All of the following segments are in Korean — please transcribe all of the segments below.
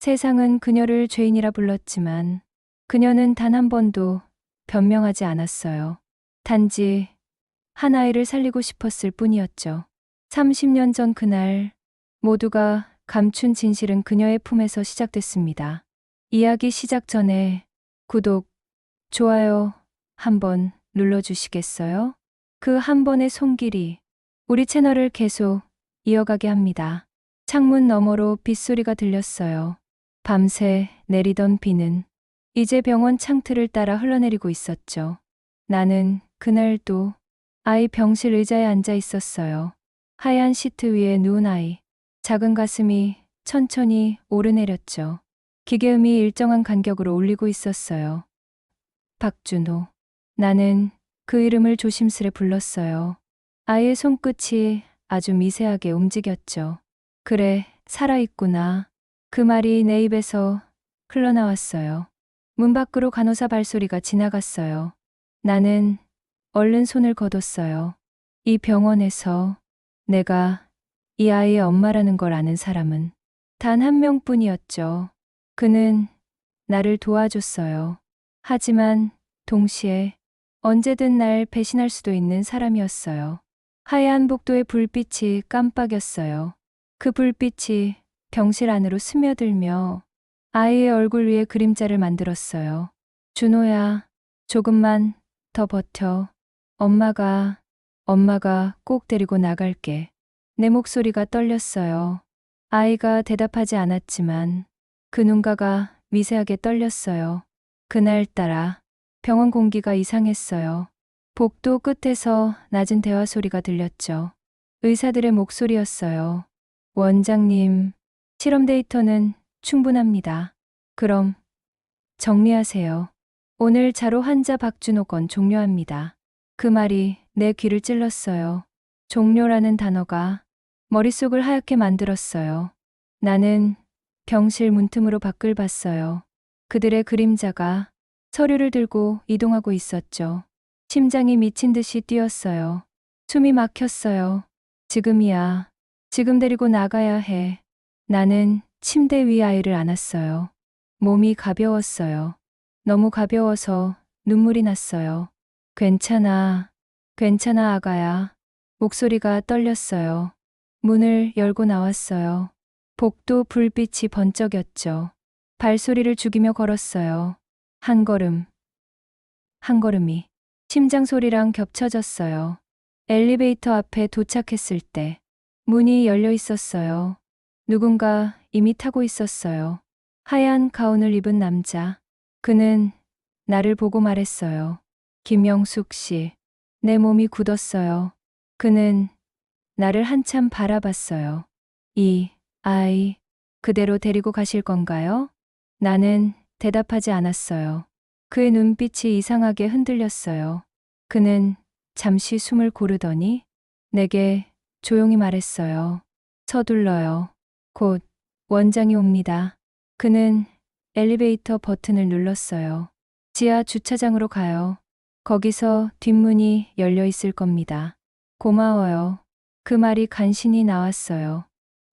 세상은 그녀를 죄인이라 불렀지만 그녀는 단 한 번도 변명하지 않았어요. 단지 한 아이를 살리고 싶었을 뿐이었죠. 30년 전 그날 모두가 감춘 진실은 그녀의 품에서 시작됐습니다. 이야기 시작 전에 구독, 좋아요 한번 눌러주시겠어요? 그 한 번의 손길이 우리 채널을 계속 이어가게 합니다. 창문 너머로 빗소리가 들렸어요. 밤새 내리던 비는 이제 병원 창틀을 따라 흘러내리고 있었죠. 나는 그날도 아이 병실 의자에 앉아 있었어요. 하얀 시트 위에 누운 아이. 작은 가슴이 천천히 오르내렸죠. 기계음이 일정한 간격으로 울리고 있었어요. 박준호. 나는 그 이름을 조심스레 불렀어요. 아이의 손끝이 아주 미세하게 움직였죠. 그래, 살아있구나. 그 말이 내 입에서 흘러나왔어요. 문 밖으로 간호사 발소리가 지나갔어요. 나는 얼른 손을 거뒀어요. 이 병원에서 내가 이 아이의 엄마라는 걸 아는 사람은 단 한 명뿐이었죠. 그는 나를 도와줬어요. 하지만 동시에 언제든 날 배신할 수도 있는 사람이었어요. 하얀 복도의 불빛이 깜빡였어요. 그 불빛이 병실 안으로 스며들며 아이의 얼굴 위에 그림자를 만들었어요. 준호야, 조금만 더 버텨. 엄마가 꼭 데리고 나갈게. 내 목소리가 떨렸어요. 아이가 대답하지 않았지만 그 눈가가 미세하게 떨렸어요. 그날따라 병원 공기가 이상했어요. 복도 끝에서 낮은 대화 소리가 들렸죠. 의사들의 목소리였어요. 원장님, 실험 데이터는 충분합니다. 그럼 정리하세요. 오늘 자로 환자 박준호 건 종료합니다. 그 말이 내 귀를 찔렀어요. 종료라는 단어가 머릿속을 하얗게 만들었어요. 나는 병실 문틈으로 밖을 봤어요. 그들의 그림자가 서류를 들고 이동하고 있었죠. 심장이 미친 듯이 뛰었어요. 숨이 막혔어요. 지금이야. 지금 데리고 나가야 해. 나는 침대 위 아이를 안았어요. 몸이 가벼웠어요. 너무 가벼워서 눈물이 났어요. 괜찮아. 괜찮아, 아가야. 목소리가 떨렸어요. 문을 열고 나왔어요. 복도 불빛이 번쩍였죠. 발소리를 죽이며 걸었어요. 한 걸음, 한 걸음이 심장 소리랑 겹쳐졌어요. 엘리베이터 앞에 도착했을 때 문이 열려 있었어요. 누군가 이미 타고 있었어요. 하얀 가운을 입은 남자. 그는 나를 보고 말했어요. 김영숙 씨. 내 몸이 굳었어요. 그는 나를 한참 바라봤어요. 이 아이 그대로 데리고 가실 건가요? 나는 대답하지 않았어요. 그의 눈빛이 이상하게 흔들렸어요. 그는 잠시 숨을 고르더니 내게 조용히 말했어요. 서둘러요. 곧 원장이 옵니다. 그는 엘리베이터 버튼을 눌렀어요. 지하 주차장으로 가요. 거기서 뒷문이 열려 있을 겁니다. 고마워요. 그 말이 간신히 나왔어요.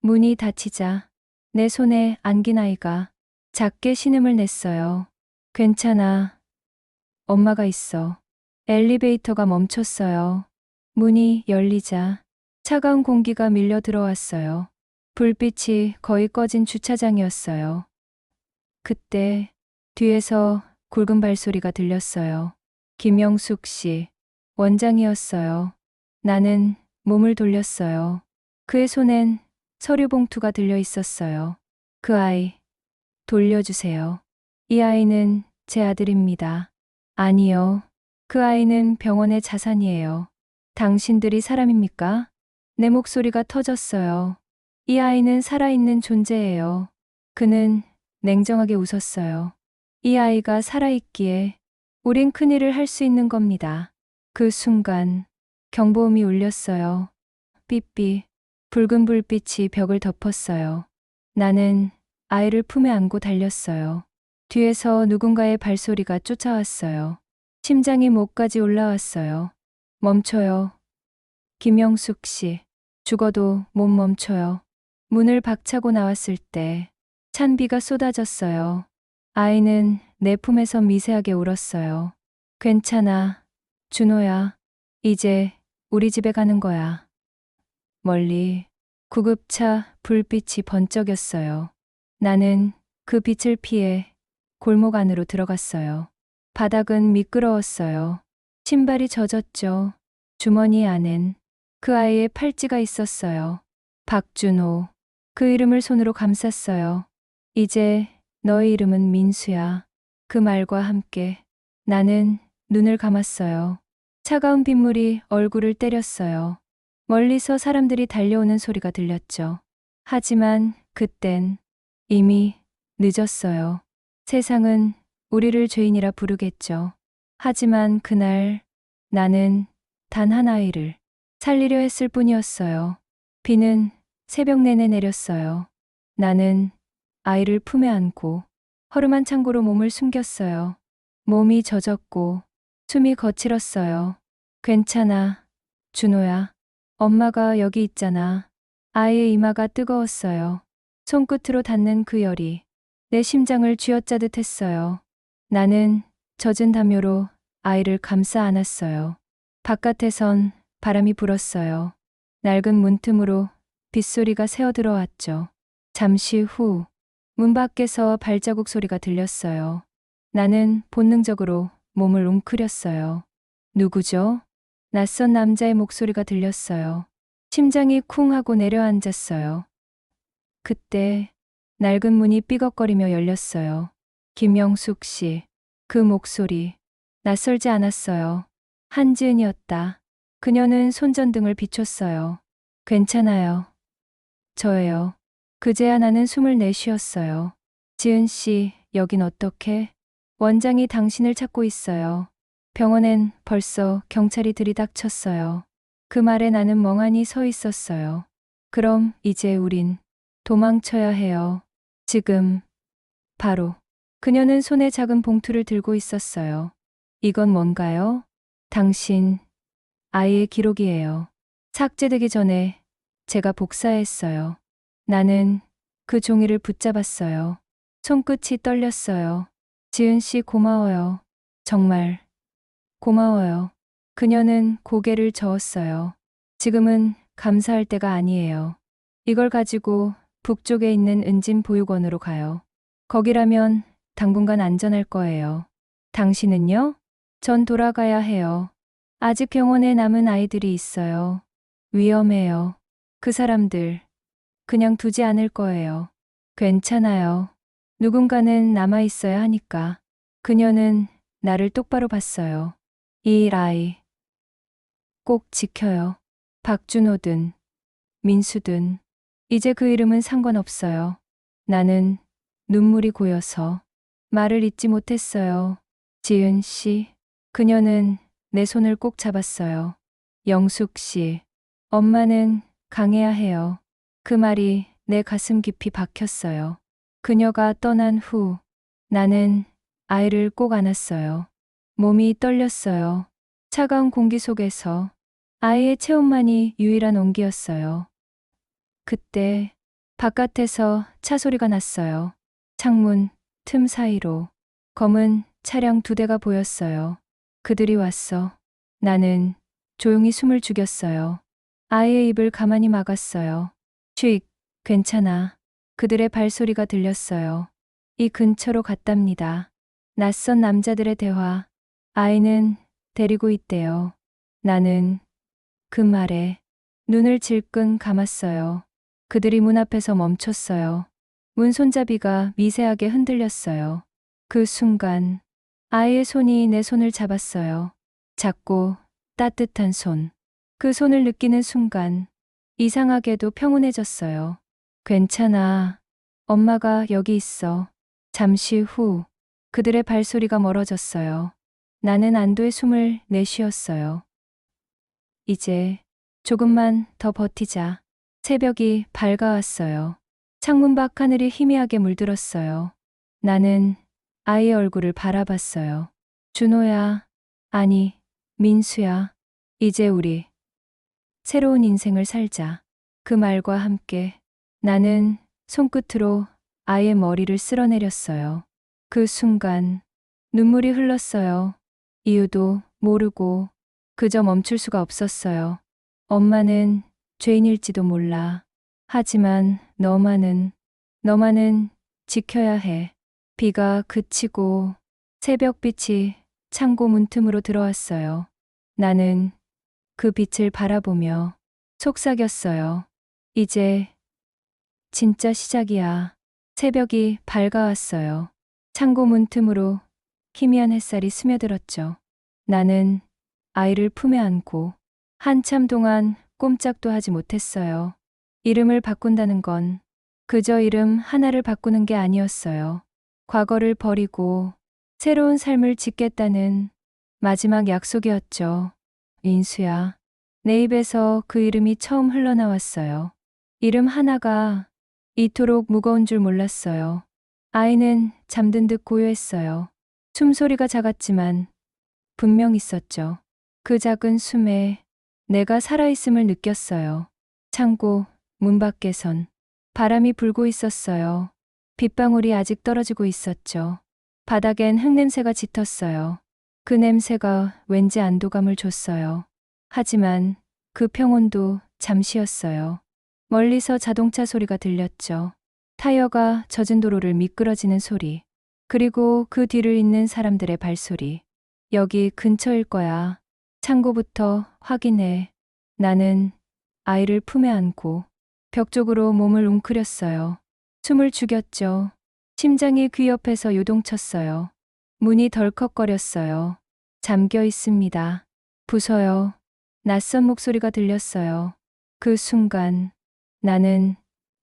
문이 닫히자 내 손에 안긴 아이가 작게 신음을 냈어요. 괜찮아. 엄마가 있어. 엘리베이터가 멈췄어요. 문이 열리자 차가운 공기가 밀려 들어왔어요. 불빛이 거의 꺼진 주차장이었어요. 그때 뒤에서 굵은 발소리가 들렸어요. 김영숙 씨, 원장이었어요. 나는 몸을 돌렸어요. 그의 손엔 서류 봉투가 들려 있었어요. 그 아이, 돌려주세요. 이 아이는 제 아들입니다. 아니요. 그 아이는 병원의 자산이에요. 당신들이 사람입니까? 내 목소리가 터졌어요. 이 아이는 살아있는 존재예요. 그는 냉정하게 웃었어요. 이 아이가 살아있기에 우린 큰일을 할 수 있는 겁니다. 그 순간 경보음이 울렸어요. 삐삐. 붉은 불빛이 벽을 덮었어요. 나는 아이를 품에 안고 달렸어요. 뒤에서 누군가의 발소리가 쫓아왔어요. 심장이 목까지 올라왔어요. 멈춰요. 김영숙 씨. 죽어도 못 멈춰요. 문을 박차고 나왔을 때 찬 비가 쏟아졌어요. 아이는 내 품에서 미세하게 울었어요. 괜찮아, 준호야. 이제 우리 집에 가는 거야. 멀리 구급차 불빛이 번쩍였어요. 나는 그 빛을 피해 골목 안으로 들어갔어요. 바닥은 미끄러웠어요. 신발이 젖었죠. 주머니 안엔 그 아이의 팔찌가 있었어요. 박준호. 그 이름을 손으로 감쌌어요. 이제 너의 이름은 민수야. 그 말과 함께 나는 눈을 감았어요. 차가운 빗물이 얼굴을 때렸어요. 멀리서 사람들이 달려오는 소리가 들렸죠. 하지만 그땐 이미 늦었어요. 세상은 우리를 죄인이라 부르겠죠. 하지만 그날 나는 단 한 아이를 살리려 했을 뿐이었어요. 비는 새벽 내내 내렸어요. 나는 아이를 품에 안고 허름한 창고로 몸을 숨겼어요. 몸이 젖었고 숨이 거칠었어요. 괜찮아, 준호야. 엄마가 여기 있잖아. 아이의 이마가 뜨거웠어요. 손끝으로 닿는 그 열이 내 심장을 쥐어짜듯 했어요. 나는 젖은 담요로 아이를 감싸 안았어요. 바깥에선 바람이 불었어요. 낡은 문틈으로 빗소리가 새어 들어왔죠. 잠시 후 문 밖에서 발자국 소리가 들렸어요. 나는 본능적으로 몸을 웅크렸어요. 누구죠? 낯선 남자의 목소리가 들렸어요. 심장이 쿵 하고 내려앉았어요. 그때 낡은 문이 삐걱거리며 열렸어요. 김영숙 씨. 그 목소리 낯설지 않았어요. 한지은이었다. 그녀는 손전등을 비췄어요. 괜찮아요. 저예요. 그제야 나는 숨을 내쉬었어요. 지은 씨, 여긴 어떻게? 원장이 당신을 찾고 있어요. 병원엔 벌써 경찰이 들이닥쳤어요. 그 말에 나는 멍하니 서 있었어요. 그럼 이제 우린 도망쳐야 해요. 지금, 바로. 그녀는 손에 작은 봉투를 들고 있었어요. 이건 뭔가요? 당신, 아이의 기록이에요. 삭제되기 전에 제가 복사했어요. 나는 그 종이를 붙잡았어요. 손끝이 떨렸어요. 지은 씨 고마워요. 정말 고마워요. 그녀는 고개를 저었어요. 지금은 감사할 때가 아니에요. 이걸 가지고 북쪽에 있는 은진 보육원으로 가요. 거기라면 당분간 안전할 거예요. 당신은요? 전 돌아가야 해요. 아직 병원에 남은 아이들이 있어요. 위험해요. 그 사람들 그냥 두지 않을 거예요. 괜찮아요. 누군가는 남아 있어야 하니까. 그녀는 나를 똑바로 봤어요. 이 아이 꼭 지켜요. 박준호든 민수든 이제 그 이름은 상관없어요. 나는 눈물이 고여서 말을 잇지 못했어요. 지은 씨. 그녀는 내 손을 꼭 잡았어요. 영숙 씨. 엄마는 강해야 해요. 그 말이 내 가슴 깊이 박혔어요. 그녀가 떠난 후 나는 아이를 꼭 안았어요. 몸이 떨렸어요. 차가운 공기 속에서 아이의 체온만이 유일한 온기였어요. 그때 바깥에서 차 소리가 났어요. 창문 틈 사이로 검은 차량 2대가 보였어요. 그들이 왔어. 나는 조용히 숨을 죽였어요. 아이의 입을 가만히 막았어요. 쉭, 괜찮아. 그들의 발소리가 들렸어요. 이 근처로 갔답니다. 낯선 남자들의 대화. 아이는 데리고 있대요. 나는 그 말에 눈을 질끈 감았어요. 그들이 문 앞에서 멈췄어요. 문 손잡이가 미세하게 흔들렸어요. 그 순간 아이의 손이 내 손을 잡았어요. 작고 따뜻한 손. 그 손을 느끼는 순간 이상하게도 평온해졌어요. 괜찮아. 엄마가 여기 있어. 잠시 후 그들의 발소리가 멀어졌어요. 나는 안도의 숨을 내쉬었어요. 이제 조금만 더 버티자. 새벽이 밝아왔어요. 창문 밖 하늘이 희미하게 물들었어요. 나는 아이의 얼굴을 바라봤어요. 준호야. 아니, 민수야. 이제 우리 새로운 인생을 살자. 그 말과 함께 나는 손끝으로 아이의 머리를 쓸어내렸어요. 그 순간 눈물이 흘렀어요. 이유도 모르고 그저 멈출 수가 없었어요. 엄마는 죄인일지도 몰라. 하지만 너만은 지켜야 해. 비가 그치고 새벽빛이 창고 문틈으로 들어왔어요. 나는 그 빛을 바라보며 속삭였어요. 이제 진짜 시작이야. 새벽이 밝아왔어요. 창고 문틈으로 희미한 햇살이 스며들었죠. 나는 아이를 품에 안고 한참 동안 꼼짝도 하지 못했어요. 이름을 바꾼다는 건 그저 이름 하나를 바꾸는 게 아니었어요. 과거를 버리고 새로운 삶을 짓겠다는 마지막 약속이었죠. 인수야. 내 입에서 그 이름이 처음 흘러나왔어요. 이름 하나가 이토록 무거운 줄 몰랐어요. 아이는 잠든 듯 고요했어요. 숨소리가 작았지만 분명 있었죠. 그 작은 숨에 내가 살아있음을 느꼈어요. 창고 문 밖에선 바람이 불고 있었어요. 빗방울이 아직 떨어지고 있었죠. 바닥엔 흙냄새가 짙었어요. 그 냄새가 왠지 안도감을 줬어요. 하지만 그 평온도 잠시였어요. 멀리서 자동차 소리가 들렸죠. 타이어가 젖은 도로를 미끄러지는 소리. 그리고 그 뒤를 잇는 사람들의 발소리. 여기 근처일 거야. 창고부터 확인해. 나는 아이를 품에 안고 벽 쪽으로 몸을 웅크렸어요. 숨을 죽였죠. 심장이 귀 옆에서 요동쳤어요. 문이 덜컥거렸어요. 잠겨 있습니다. 부서요. 낯선 목소리가 들렸어요. 그 순간 나는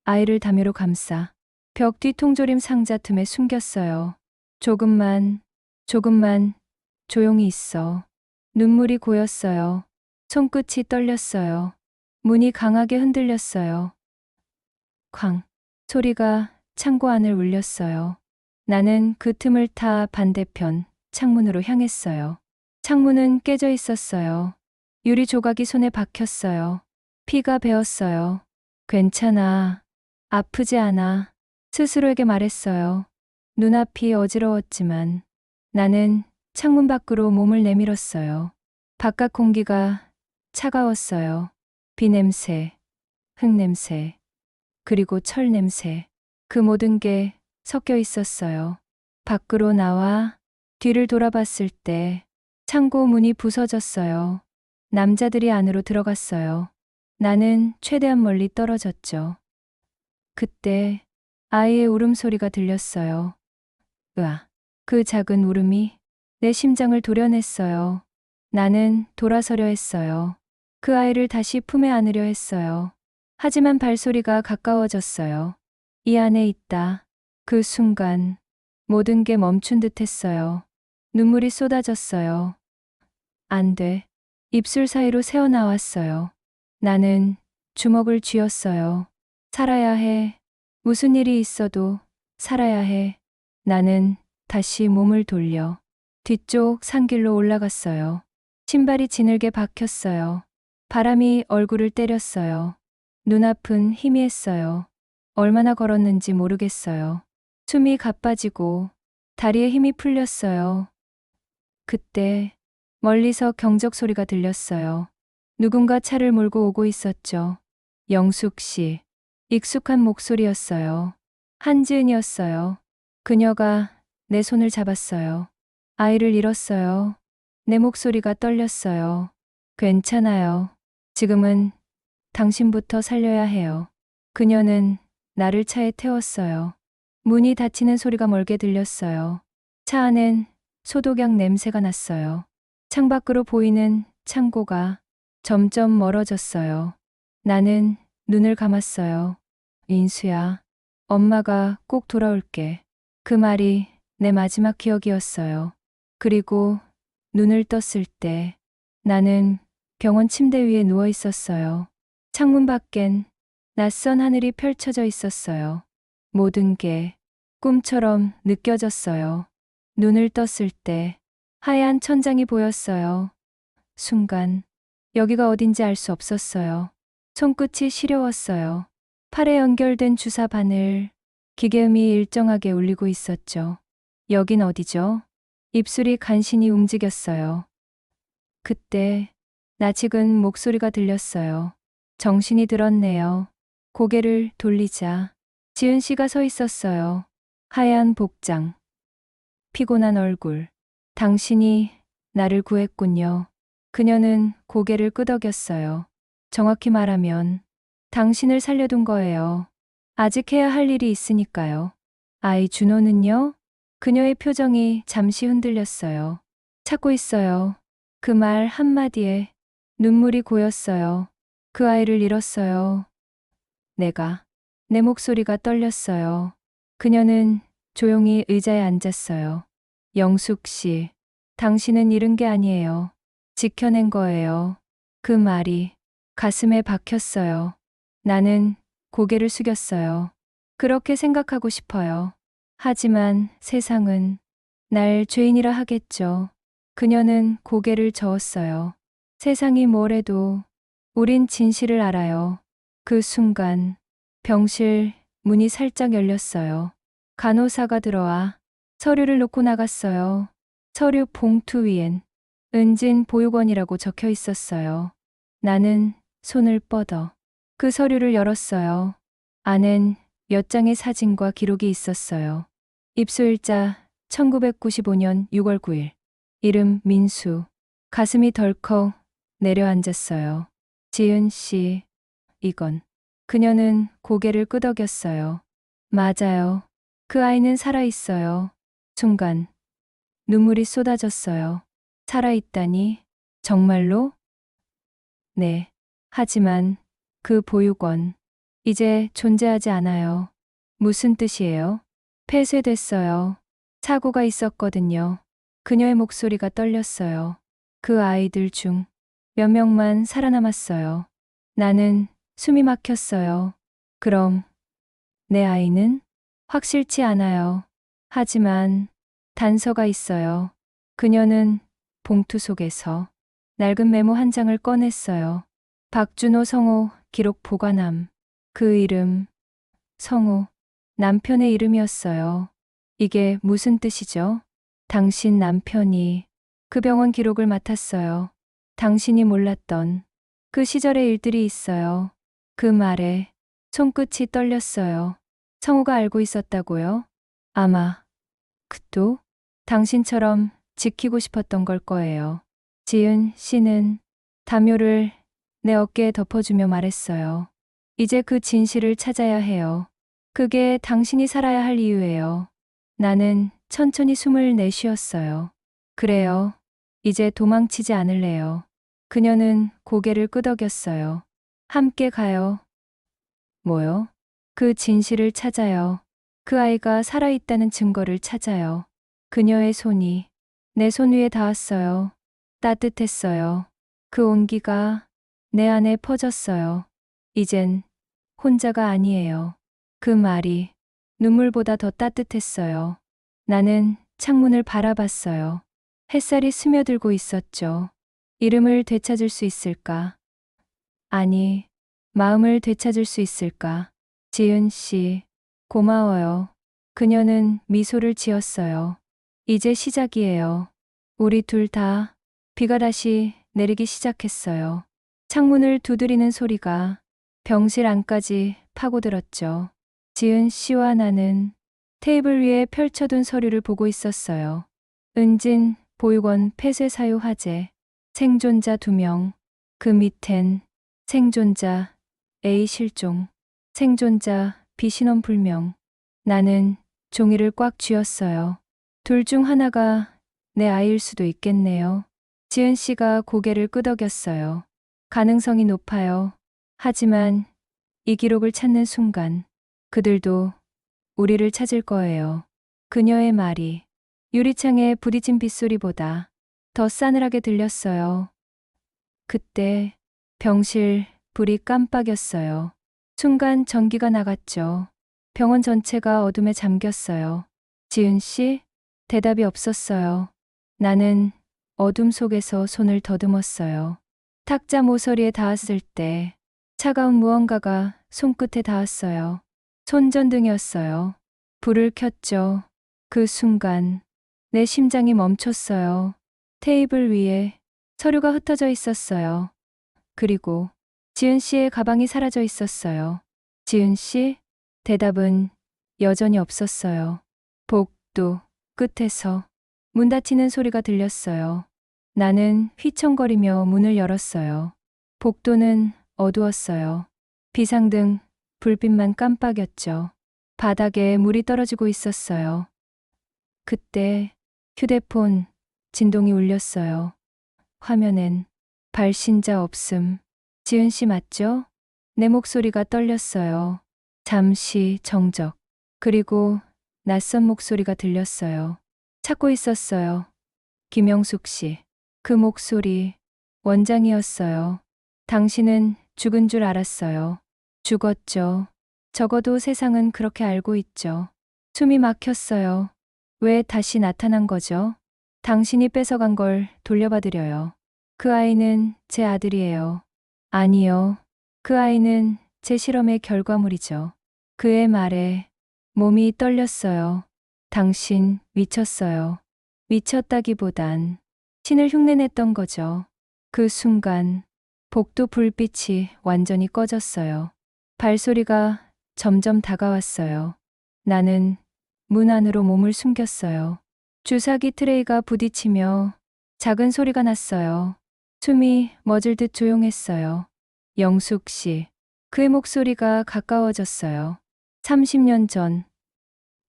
아이를 담요로 감싸 벽 뒤 통조림 상자 틈에 숨겼어요. 조금만 조용히 있어. 눈물이 고였어요. 손끝이 떨렸어요. 문이 강하게 흔들렸어요. 쾅. 소리가 창고 안을 울렸어요. 나는 그 틈을 타 반대편 창문으로 향했어요. 창문은 깨져 있었어요. 유리 조각이 손에 박혔어요. 피가 배었어요. 괜찮아. 아프지 않아. 스스로에게 말했어요. 눈앞이 어지러웠지만 나는 창문 밖으로 몸을 내밀었어요. 바깥 공기가 차가웠어요. 비 냄새, 흙 냄새, 그리고 철 냄새. 그 모든 게 섞여 있었어요. 밖으로 나와 뒤를 돌아봤을 때 창고 문이 부서졌어요. 남자들이 안으로 들어갔어요. 나는 최대한 멀리 떨어졌죠. 그때 아이의 울음소리가 들렸어요. 으아. 그 작은 울음이 내 심장을 도려냈어요. 나는 돌아서려 했어요. 그 아이를 다시 품에 안으려 했어요. 하지만 발소리가 가까워졌어요. 이 안에 있다. 그 순간 모든 게 멈춘 듯 했어요. 눈물이 쏟아졌어요. 안 돼. 입술 사이로 새어나왔어요. 나는 주먹을 쥐었어요. 살아야 해. 무슨 일이 있어도 살아야 해. 나는 다시 몸을 돌려 뒤쪽 산길로 올라갔어요. 신발이 지늘게 박혔어요. 바람이 얼굴을 때렸어요. 눈앞은 희미했어요. 얼마나 걸었는지 모르겠어요. 숨이 가빠지고 다리에 힘이 풀렸어요. 그때 멀리서 경적 소리가 들렸어요. 누군가 차를 몰고 오고 있었죠. 영숙 씨. 익숙한 목소리였어요. 한지은이었어요. 그녀가 내 손을 잡았어요. 아이를 잃었어요. 내 목소리가 떨렸어요. 괜찮아요. 지금은 당신부터 살려야 해요. 그녀는 나를 차에 태웠어요. 문이 닫히는 소리가 멀게 들렸어요. 차 안엔 소독약 냄새가 났어요. 창밖으로 보이는 창고가 점점 멀어졌어요. 나는 눈을 감았어요. 인수야, 엄마가 꼭 돌아올게. 그 말이 내 마지막 기억이었어요. 그리고 눈을 떴을 때 나는 병원 침대 위에 누워 있었어요. 창문 밖엔 낯선 하늘이 펼쳐져 있었어요. 모든 게 꿈처럼 느껴졌어요. 눈을 떴을 때 하얀 천장이 보였어요. 순간 여기가 어딘지 알 수 없었어요. 손끝이 시려웠어요. 팔에 연결된 주사 바늘, 기계음이 일정하게 울리고 있었죠. 여긴 어디죠? 입술이 간신히 움직였어요. 그때 낯익은 목소리가 들렸어요. 정신이 들었네요. 고개를 돌리자 지은 씨가 서 있었어요. 하얀 복장, 피곤한 얼굴. 당신이 나를 구했군요. 그녀는 고개를 끄덕였어요. 정확히 말하면 당신을 살려둔 거예요. 아직 해야 할 일이 있으니까요. 아이 준호는요? 그녀의 표정이 잠시 흔들렸어요. 찾고 있어요. 그 말 한마디에 눈물이 고였어요. 그 아이를 잃었어요. 내가. 내 목소리가 떨렸어요. 그녀는 조용히 의자에 앉았어요. 영숙 씨, 당신은 잃은 게 아니에요. 지켜낸 거예요. 그 말이 가슴에 박혔어요. 나는 고개를 숙였어요. 그렇게 생각하고 싶어요. 하지만 세상은 날 죄인이라 하겠죠. 그녀는 고개를 저었어요. 세상이 뭐래도 우린 진실을 알아요. 그 순간 병실 문이 살짝 열렸어요. 간호사가 들어와 서류를 놓고 나갔어요. 서류 봉투 위엔 은진 보육원이라고 적혀 있었어요. 나는 손을 뻗어 그 서류를 열었어요. 안엔 몇 장의 사진과 기록이 있었어요. 입소일자 1995년 6월 9일. 이름 민수. 가슴이 덜컥 내려앉았어요. 지은 씨, 이건. 그녀는 고개를 끄덕였어요. 맞아요. 그 아이는 살아있어요. 순간 눈물이 쏟아졌어요. 살아있다니? 정말로? 네. 하지만 그 보육원 이제 존재하지 않아요. 무슨 뜻이에요? 폐쇄됐어요. 사고가 있었거든요. 그녀의 목소리가 떨렸어요. 그 아이들 중 몇 명만 살아남았어요. 나는 숨이 막혔어요. 그럼 내 아이는? 확실치 않아요. 하지만 단서가 있어요. 그녀는 봉투 속에서 낡은 메모 한 장을 꺼냈어요. 박준호 성호 기록 보관함. 그 이름, 성호, 남편의 이름이었어요. 이게 무슨 뜻이죠? 당신 남편이 그 병원 기록을 맡았어요. 당신이 몰랐던 그 시절의 일들이 있어요. 그 말에 손끝이 떨렸어요. 성우가 알고 있었다고요? 아마 그도 당신처럼 지키고 싶었던 걸 거예요. 지은 씨는 담요를 내 어깨에 덮어주며 말했어요. 이제 그 진실을 찾아야 해요. 그게 당신이 살아야 할 이유예요. 나는 천천히 숨을 내쉬었어요. 그래요. 이제 도망치지 않을래요. 그녀는 고개를 끄덕였어요. 함께 가요. 뭐요? 그 진실을 찾아요. 그 아이가 살아있다는 증거를 찾아요. 그녀의 손이 내 손 위에 닿았어요. 따뜻했어요. 그 온기가 내 안에 퍼졌어요. 이젠 혼자가 아니에요. 그 말이 눈물보다 더 따뜻했어요. 나는 창문을 바라봤어요. 햇살이 스며들고 있었죠. 이름을 되찾을 수 있을까? 아니, 마음을 되찾을 수 있을까? 지은 씨, 고마워요. 그녀는 미소를 지었어요. 이제 시작이에요. 우리 둘 다. 비가 다시 내리기 시작했어요. 창문을 두드리는 소리가 병실 안까지 파고들었죠. 지은 씨와 나는 테이블 위에 펼쳐둔 서류를 보고 있었어요. 은진 보육원 폐쇄 사유 화재, 생존자 2명, 그 밑엔 생존자 A 실종, 생존자 B 신원 불명. 나는 종이를 꽉 쥐었어요. 둘 중 하나가 내 아이일 수도 있겠네요. 지은 씨가 고개를 끄덕였어요. 가능성이 높아요. 하지만 이 기록을 찾는 순간 그들도 우리를 찾을 거예요. 그녀의 말이 유리창에 부딪힌 빗소리보다 더 싸늘하게 들렸어요. 그때 병실 불이 깜빡였어요. 순간 전기가 나갔죠. 병원 전체가 어둠에 잠겼어요. 지은 씨? 대답이 없었어요. 나는 어둠 속에서 손을 더듬었어요. 탁자 모서리에 닿았을 때 차가운 무언가가 손끝에 닿았어요. 손전등이었어요. 불을 켰죠. 그 순간 내 심장이 멈췄어요. 테이블 위에 서류가 흩어져 있었어요. 그리고 지은 씨의 가방이 사라져 있었어요. 지은 씨? 대답은 여전히 없었어요. 복도 끝에서 문 닫히는 소리가 들렸어요. 나는 휘청거리며 문을 열었어요. 복도는 어두웠어요. 비상등 불빛만 깜빡였죠. 바닥에 물이 떨어지고 있었어요. 그때 휴대폰 진동이 울렸어요. 화면엔 발신자 없음. 지은 씨 맞죠? 내 목소리가 떨렸어요. 잠시 정적. 그리고 낯선 목소리가 들렸어요. 찾고 있었어요. 김영숙 씨. 그 목소리 원장이었어요. 당신은 죽은 줄 알았어요. 죽었죠. 적어도 세상은 그렇게 알고 있죠. 숨이 막혔어요. 왜 다시 나타난 거죠? 당신이 뺏어간 걸 돌려받으려요. 그 아이는 제 아들이에요. 아니요. 그 아이는 제 실험의 결과물이죠. 그의 말에 몸이 떨렸어요. 당신 미쳤어요. 미쳤다기보단 신을 흉내냈던 거죠. 그 순간 복도 불빛이 완전히 꺼졌어요. 발소리가 점점 다가왔어요. 나는 문 안으로 몸을 숨겼어요. 주사기 트레이가 부딪히며 작은 소리가 났어요. 숨이 멎을 듯 조용했어요. 영숙 씨. 그의 목소리가 가까워졌어요. 30년 전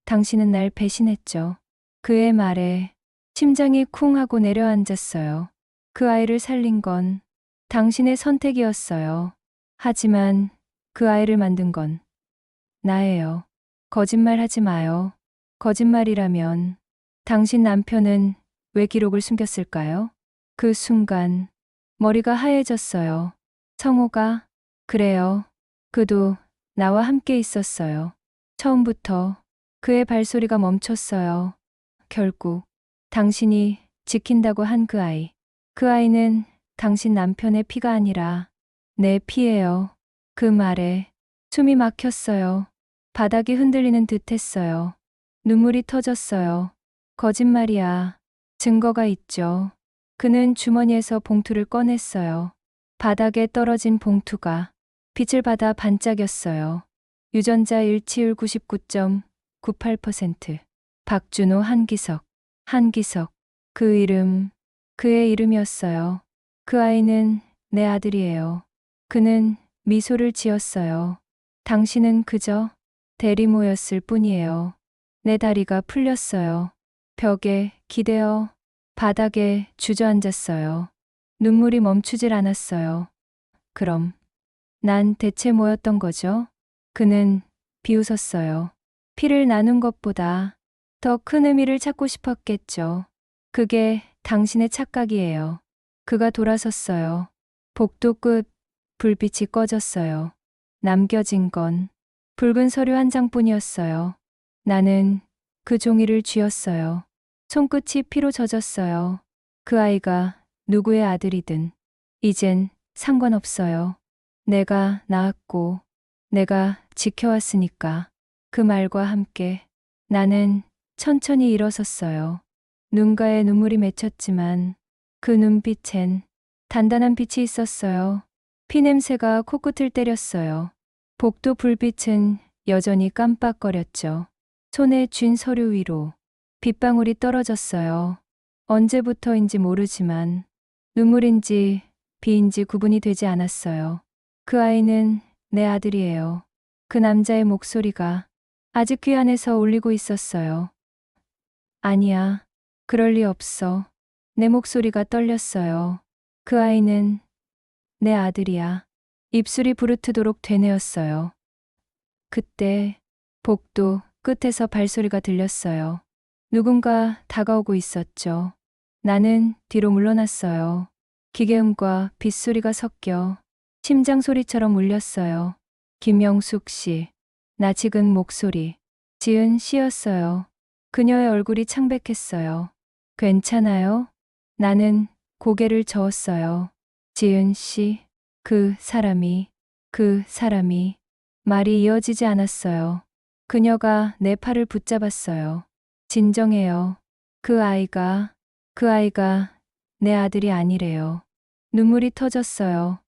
당신은 날 배신했죠. 그의 말에 심장이 쿵 하고 내려앉았어요. 그 아이를 살린 건 당신의 선택이었어요. 하지만 그 아이를 만든 건 나예요. 거짓말하지 마요. 거짓말이라면 당신 남편은 왜 기록을 숨겼을까요? 그 순간 머리가 하얘졌어요. 성호가 그래요. 그도 나와 함께 있었어요. 처음부터 그의 발소리가 멈췄어요. 결국 당신이 지킨다고 한 그 아이. 그 아이는 당신 남편의 피가 아니라 내 피예요. 그 말에 숨이 막혔어요. 바닥이 흔들리는 듯 했어요. 눈물이 터졌어요. 거짓말이야. 증거가 있죠. 그는 주머니에서 봉투를 꺼냈어요. 바닥에 떨어진 봉투가 빛을 받아 반짝였어요. 유전자 일치율 99.98%. 박준호 한기석. 한기석. 그 이름, 그의 이름이었어요. 그 아이는 내 아들이에요. 그는 미소를 지었어요. 당신은 그저 대리모였을 뿐이에요. 내 다리가 풀렸어요. 벽에 기대어 바닥에 주저앉았어요. 눈물이 멈추질 않았어요. 그럼 난 대체 뭐였던 거죠? 그는 비웃었어요. 피를 나눈 것보다 더 큰 의미를 찾고 싶었겠죠. 그게 당신의 착각이에요. 그가 돌아섰어요. 복도 끝 불빛이 꺼졌어요. 남겨진 건 붉은 서류 한 장뿐이었어요. 나는 그 종이를 쥐었어요. 손끝이 피로 젖었어요. 그 아이가 누구의 아들이든 이젠 상관없어요. 내가 낳았고 내가 지켜왔으니까. 그 말과 함께 나는 천천히 일어섰어요. 눈가에 눈물이 맺혔지만 그 눈빛엔 단단한 빛이 있었어요. 피냄새가 코끝을 때렸어요. 복도 불빛은 여전히 깜빡거렸죠. 손에 쥔 서류 위로 빗방울이 떨어졌어요. 언제부터인지 모르지만 눈물인지 비인지 구분이 되지 않았어요. 그 아이는 내 아들이에요. 그 남자의 목소리가 아직 귀 안에서 울리고 있었어요. 아니야, 그럴 리 없어. 내 목소리가 떨렸어요. 그 아이는 내 아들이야. 입술이 부르트도록 되뇌었어요. 그때 복도 끝에서 발소리가 들렸어요. 누군가 다가오고 있었죠. 나는 뒤로 물러났어요. 기계음과 빗소리가 섞여 심장 소리처럼 울렸어요. 김영숙 씨. 낯익은 목소리. 지은 씨였어요. 그녀의 얼굴이 창백했어요. 괜찮아요? 나는 고개를 저었어요. 지은 씨. 그 사람이 말이 이어지지 않았어요. 그녀가 내 팔을 붙잡았어요. 진정해요. 그 아이가 내 아들이 아니래요. 눈물이 터졌어요.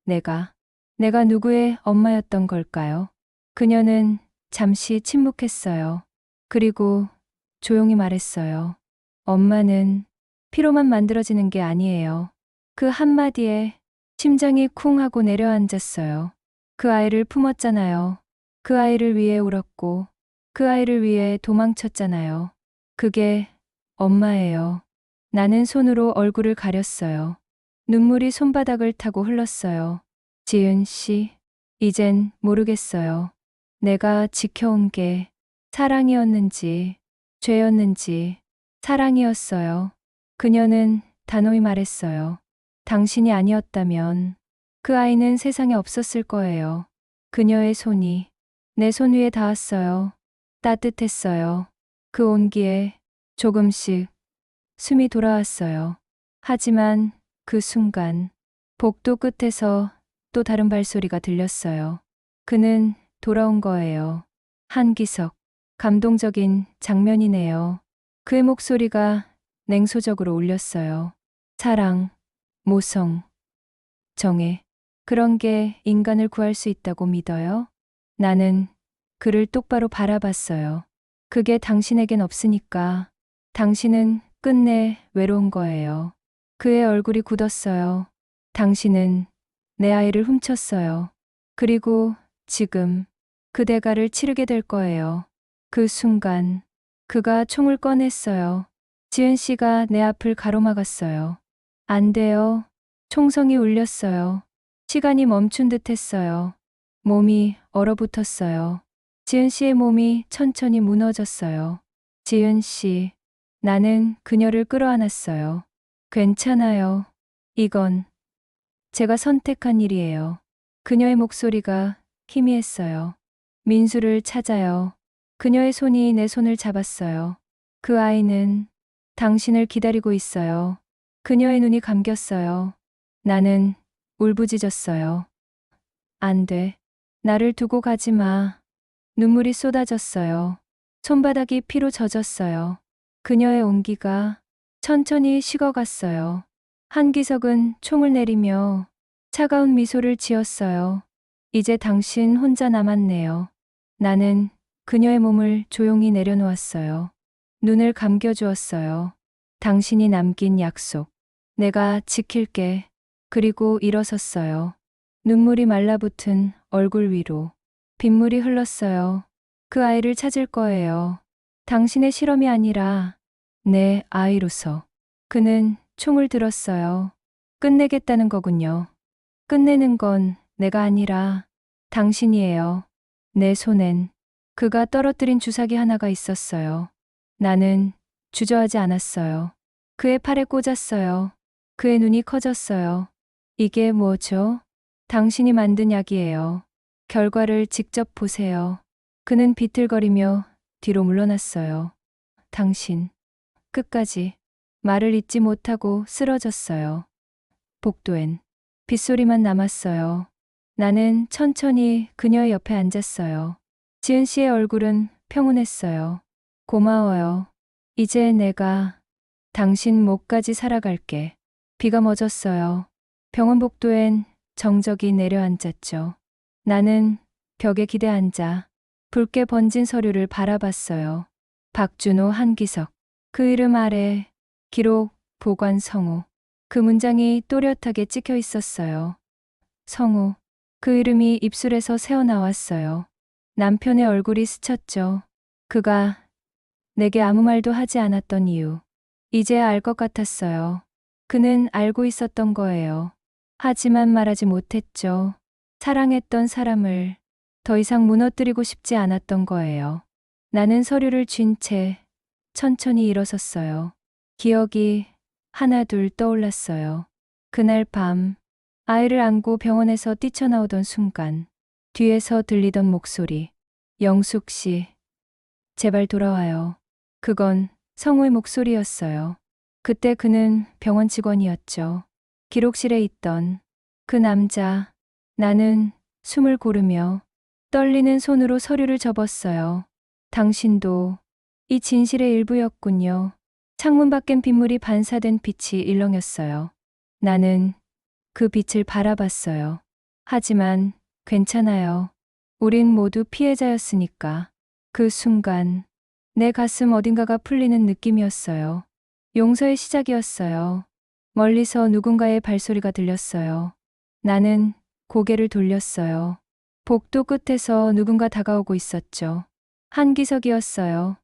내가 누구의 엄마였던 걸까요? 그녀는 잠시 침묵했어요. 그리고 조용히 말했어요. 엄마는 피로만 만들어지는 게 아니에요. 그 한마디에 심장이 쿵 하고 내려앉았어요. 그 아이를 품었잖아요. 그 아이를 위해 울었고, 그 아이를 위해 도망쳤잖아요. 그게 엄마예요. 나는 손으로 얼굴을 가렸어요. 눈물이 손바닥을 타고 흘렀어요. 지은 씨, 이젠 모르겠어요. 내가 지켜온 게 사랑이었는지, 죄였는지, 사랑이었어요. 그녀는 단호히 말했어요. 당신이 아니었다면 그 아이는 세상에 없었을 거예요. 그녀의 손이 내 손 위에 닿았어요. 따뜻했어요. 그 온기에 조금씩 숨이 돌아왔어요. 하지만 그 순간 복도 끝에서 또 다른 발소리가 들렸어요. 그는 돌아온 거예요. 한기석. 감동적인 장면이네요. 그의 목소리가 냉소적으로 울렸어요. 사랑, 모성, 정애. 그런 게 인간을 구할 수 있다고 믿어요? 나는 그를 똑바로 바라봤어요. 그게 당신에겐 없으니까. 당신은 끝내 외로운 거예요. 그의 얼굴이 굳었어요. 당신은 내 아이를 훔쳤어요. 그리고 지금 그 대가를 치르게 될 거예요. 그 순간 그가 총을 꺼냈어요. 지은 씨가 내 앞을 가로막았어요. 안 돼요. 총성이 울렸어요. 시간이 멈춘 듯 했어요. 몸이 얼어붙었어요. 지은 씨의 몸이 천천히 무너졌어요. 지은 씨, 나는 그녀를 끌어안았어요. 괜찮아요. 이건 제가 선택한 일이에요. 그녀의 목소리가 희미했어요. 민수를 찾아요. 그녀의 손이 내 손을 잡았어요. 그 아이는 당신을 기다리고 있어요. 그녀의 눈이 감겼어요. 나는 울부짖었어요. 안 돼. 나를 두고 가지 마. 눈물이 쏟아졌어요. 손바닥이 피로 젖었어요. 그녀의 온기가 천천히 식어갔어요. 한기석은 총을 내리며 차가운 미소를 지었어요. 이제 당신 혼자 남았네요. 나는 그녀의 몸을 조용히 내려놓았어요. 눈을 감겨주었어요. 당신이 남긴 약속. 내가 지킬게. 그리고 일어섰어요. 눈물이 말라붙은 얼굴 위로 빗물이 흘렀어요. 그 아이를 찾을 거예요. 당신의 실험이 아니라 내 아이로서. 그는 총을 들었어요. 끝내겠다는 거군요. 끝내는 건 내가 아니라 당신이에요. 내 손엔 그가 떨어뜨린 주사기 하나가 있었어요. 나는 주저하지 않았어요. 그의 팔에 꽂았어요. 그의 눈이 커졌어요. 이게 뭐죠? 당신이 만든 약이에요. 결과를 직접 보세요. 그는 비틀거리며 뒤로 물러났어요. 당신, 끝까지 말을 잇지 못하고 쓰러졌어요. 복도엔 빗소리만 남았어요. 나는 천천히 그녀의 옆에 앉았어요. 지은 씨의 얼굴은 평온했어요. 고마워요. 이제 내가 당신 목까지 살아갈게. 비가 멎었어요. 병원 복도엔 정적이 내려앉았죠. 나는 벽에 기대 앉아 붉게 번진 서류를 바라봤어요. 박준호 한기석. 그 이름 아래 기록 보관 성우. 그 문장이 또렷하게 찍혀 있었어요. 성우. 그 이름이 입술에서 새어나왔어요. 남편의 얼굴이 스쳤죠. 그가 내게 아무 말도 하지 않았던 이유. 이제야 알 것 같았어요. 그는 알고 있었던 거예요. 하지만 말하지 못했죠. 사랑했던 사람을 더 이상 무너뜨리고 싶지 않았던 거예요. 나는 서류를 쥔 채 천천히 일어섰어요. 기억이 하나둘 떠올랐어요. 그날 밤 아이를 안고 병원에서 뛰쳐나오던 순간 뒤에서 들리던 목소리. 영숙 씨, 제발 돌아와요. 그건 성우의 목소리였어요. 그때 그는 병원 직원이었죠. 기록실에 있던 그 남자. 나는 숨을 고르며 떨리는 손으로 서류를 접었어요. 당신도 이 진실의 일부였군요. 창문 밖엔 빗물이 반사된 빛이 일렁였어요. 나는 그 빛을 바라봤어요. 하지만 괜찮아요. 우린 모두 피해자였으니까. 그 순간 내 가슴 어딘가가 풀리는 느낌이었어요. 용서의 시작이었어요. 멀리서 누군가의 발소리가 들렸어요. 나는 고개를 돌렸어요. 복도 끝에서 누군가 다가오고 있었죠. 한기석이었어요.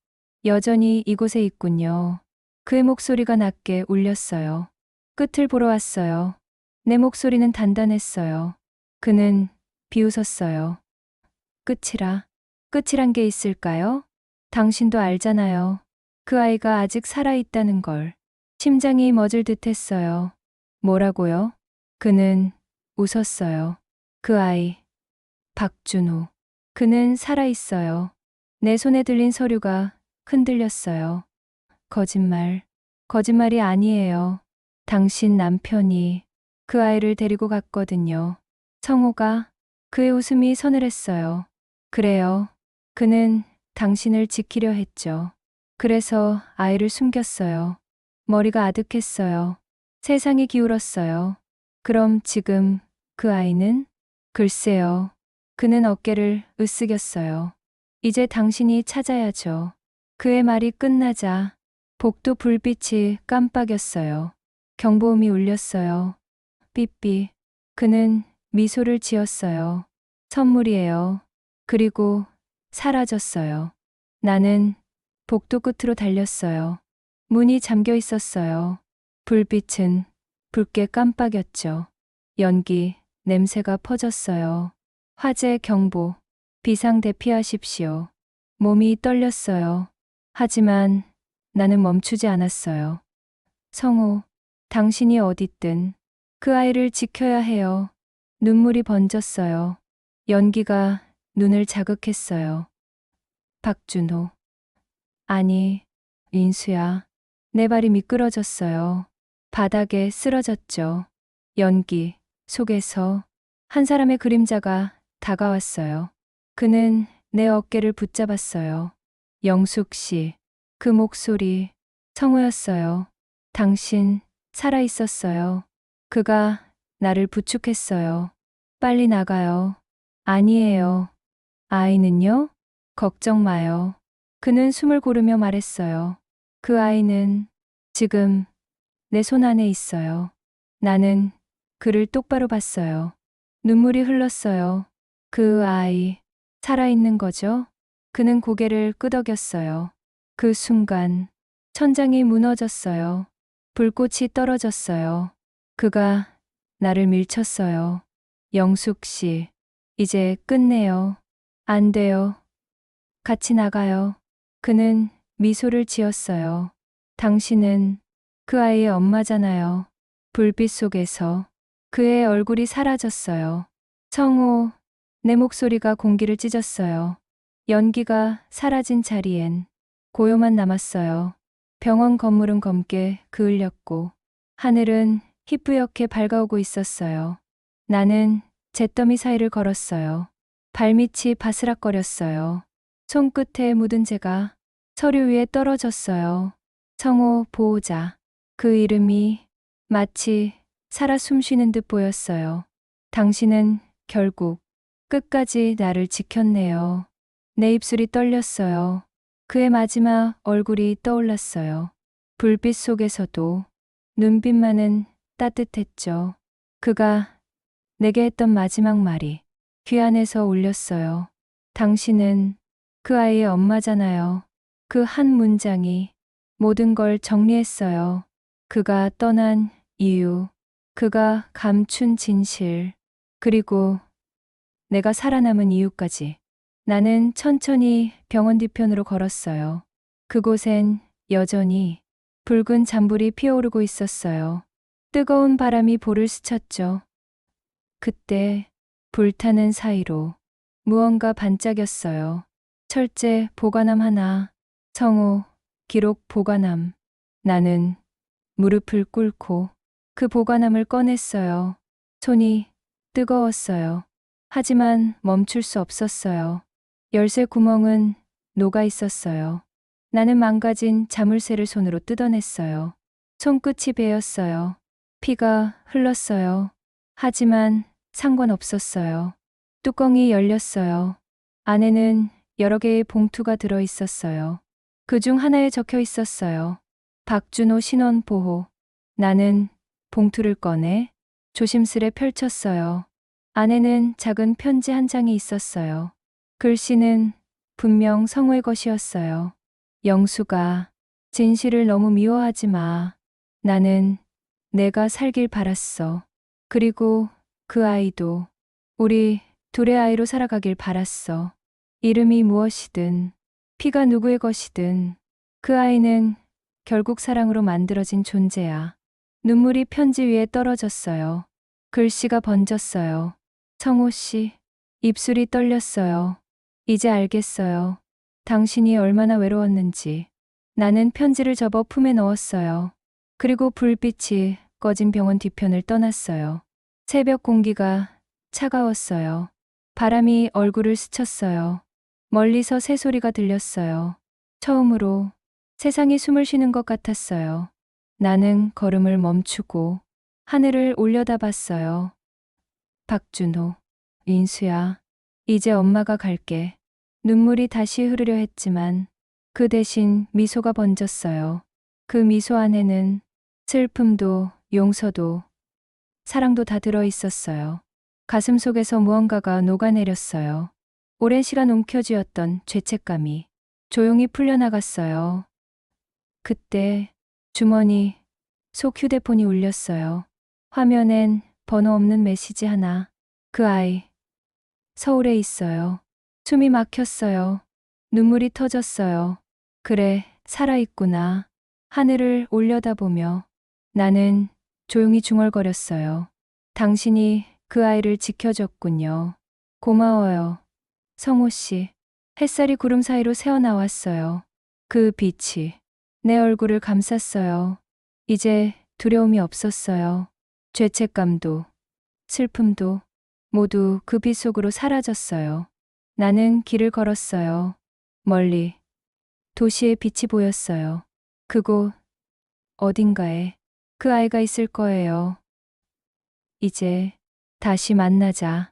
여전히 이곳에 있군요. 그의 목소리가 낮게 울렸어요. 끝을 보러 왔어요. 내 목소리는 단단했어요. 그는 비웃었어요. 끝이라. 끝이란 게 있을까요? 당신도 알잖아요. 그 아이가 아직 살아있다는 걸. 심장이 멎을 듯 했어요. 뭐라고요? 그는 웃었어요. 그 아이, 박준호. 그는 살아있어요. 내 손에 들린 서류가 흔들렸어요. 거짓말. 거짓말이 아니에요. 당신 남편이 그 아이를 데리고 갔거든요. 성호가. 그의 웃음이 서늘했어요. 그래요. 그는 당신을 지키려 했죠. 그래서 아이를 숨겼어요. 머리가 아득했어요. 세상이 기울었어요. 그럼 지금 그 아이는? 글쎄요. 그는 어깨를 으쓱였어요. 이제 당신이 찾아야죠. 그의 말이 끝나자 복도 불빛이 깜빡였어요. 경보음이 울렸어요. 삐삐. 그는 미소를 지었어요. 선물이에요. 그리고 사라졌어요. 나는 복도 끝으로 달렸어요. 문이 잠겨 있었어요. 불빛은 붉게 깜빡였죠. 연기, 냄새가 퍼졌어요. 화재 경보, 비상 대피하십시오. 몸이 떨렸어요. 하지만 나는 멈추지 않았어요. 성호, 당신이 어딨든 그 아이를 지켜야 해요. 눈물이 번졌어요. 연기가 눈을 자극했어요. 박준호. 아니, 인수야. 내 발이 미끄러졌어요. 바닥에 쓰러졌죠. 연기 속에서 한 사람의 그림자가 다가왔어요. 그는 내 어깨를 붙잡았어요. 영숙 씨. 그 목소리 성우였어요. 당신 살아 있었어요. 그가 나를 부축했어요. 빨리 나가요. 아니에요. 아이는요? 걱정 마요. 그는 숨을 고르며 말했어요. 그 아이는 지금 내 손 안에 있어요. 나는 그를 똑바로 봤어요. 눈물이 흘렀어요. 그 아이, 살아있는 거죠? 그는 고개를 끄덕였어요. 그 순간 천장이 무너졌어요. 불꽃이 떨어졌어요. 그가 나를 밀쳤어요. 영숙 씨, 이제 끝내요. 안 돼요. 같이 나가요. 그는 미소를 지었어요. 당신은 그 아이의 엄마잖아요. 불빛 속에서 그의 얼굴이 사라졌어요. 성호, 내 목소리가 공기를 찢었어요. 연기가 사라진 자리엔 고요만 남았어요. 병원 건물은 검게 그을렸고 하늘은 희뿌옇게 밝아오고 있었어요. 나는 잿더미 사이를 걸었어요. 발밑이 바스락거렸어요. 손끝에 묻은 재가 서류 위에 떨어졌어요. 성호 보호자. 그 이름이 마치 살아 숨쉬는 듯 보였어요. 당신은 결국 끝까지 나를 지켰네요. 내 입술이 떨렸어요. 그의 마지막 얼굴이 떠올랐어요. 불빛 속에서도 눈빛만은 따뜻했죠. 그가 내게 했던 마지막 말이 귀 안에서 울렸어요. 당신은 그 아이의 엄마잖아요. 그 한 문장이 모든 걸 정리했어요. 그가 떠난 이유, 그가 감춘 진실, 그리고 내가 살아남은 이유까지. 나는 천천히 병원 뒤편으로 걸었어요. 그곳엔 여전히 붉은 잔불이 피어오르고 있었어요. 뜨거운 바람이 볼을 스쳤죠. 그때 불타는 사이로 무언가 반짝였어요. 철제 보관함 하나, 성호, 기록 보관함. 나는 무릎을 꿇고 그 보관함을 꺼냈어요. 손이 뜨거웠어요. 하지만 멈출 수 없었어요. 열쇠 구멍은 녹아 있었어요. 나는 망가진 자물쇠를 손으로 뜯어냈어요. 손끝이 베었어요. 피가 흘렀어요. 하지만 상관없었어요. 뚜껑이 열렸어요. 안에는 여러 개의 봉투가 들어 있었어요. 그중 하나에 적혀 있었어요. 박준호 신원 보호. 나는 봉투를 꺼내 조심스레 펼쳤어요. 안에는 작은 편지 한 장이 있었어요. 글씨는 분명 성우의 것이었어요. 영수가 진실을 너무 미워하지 마. 나는 내가 살길 바랐어. 그리고 그 아이도 우리 둘의 아이로 살아가길 바랐어. 이름이 무엇이든 피가 누구의 것이든 그 아이는 결국 사랑으로 만들어진 존재야. 눈물이 편지 위에 떨어졌어요. 글씨가 번졌어요. 성호 씨, 입술이 떨렸어요. 이제 알겠어요. 당신이 얼마나 외로웠는지. 나는 편지를 접어 품에 넣었어요. 그리고 불빛이 꺼진 병원 뒤편을 떠났어요. 새벽 공기가 차가웠어요. 바람이 얼굴을 스쳤어요. 멀리서 새소리가 들렸어요. 처음으로 세상이 숨을 쉬는 것 같았어요. 나는 걸음을 멈추고 하늘을 올려다봤어요. 박준호, 인수야, 이제 엄마가 갈게. 눈물이 다시 흐르려 했지만 그 대신 미소가 번졌어요. 그 미소 안에는 슬픔도 용서도 사랑도 다 들어 있었어요. 가슴 속에서 무언가가 녹아내렸어요. 오랜 시간 움켜쥐었던 죄책감이 조용히 풀려나갔어요. 그때 주머니 속 휴대폰이 울렸어요. 화면엔 번호 없는 메시지 하나. 그 아이, 서울에 있어요. 숨이 막혔어요. 눈물이 터졌어요. 그래, 살아있구나. 하늘을 올려다보며 나는 조용히 중얼거렸어요. 당신이 그 아이를 지켜줬군요. 고마워요. 성호 씨. 햇살이 구름 사이로 새어나왔어요. 그 빛이 내 얼굴을 감쌌어요. 이제 두려움이 없었어요. 죄책감도 슬픔도 모두 그 빛 속으로 사라졌어요. 나는 길을 걸었어요. 멀리 도시의 빛이 보였어요. 그곳 어딘가에 그 아이가 있을 거예요. 이제 다시 만나자.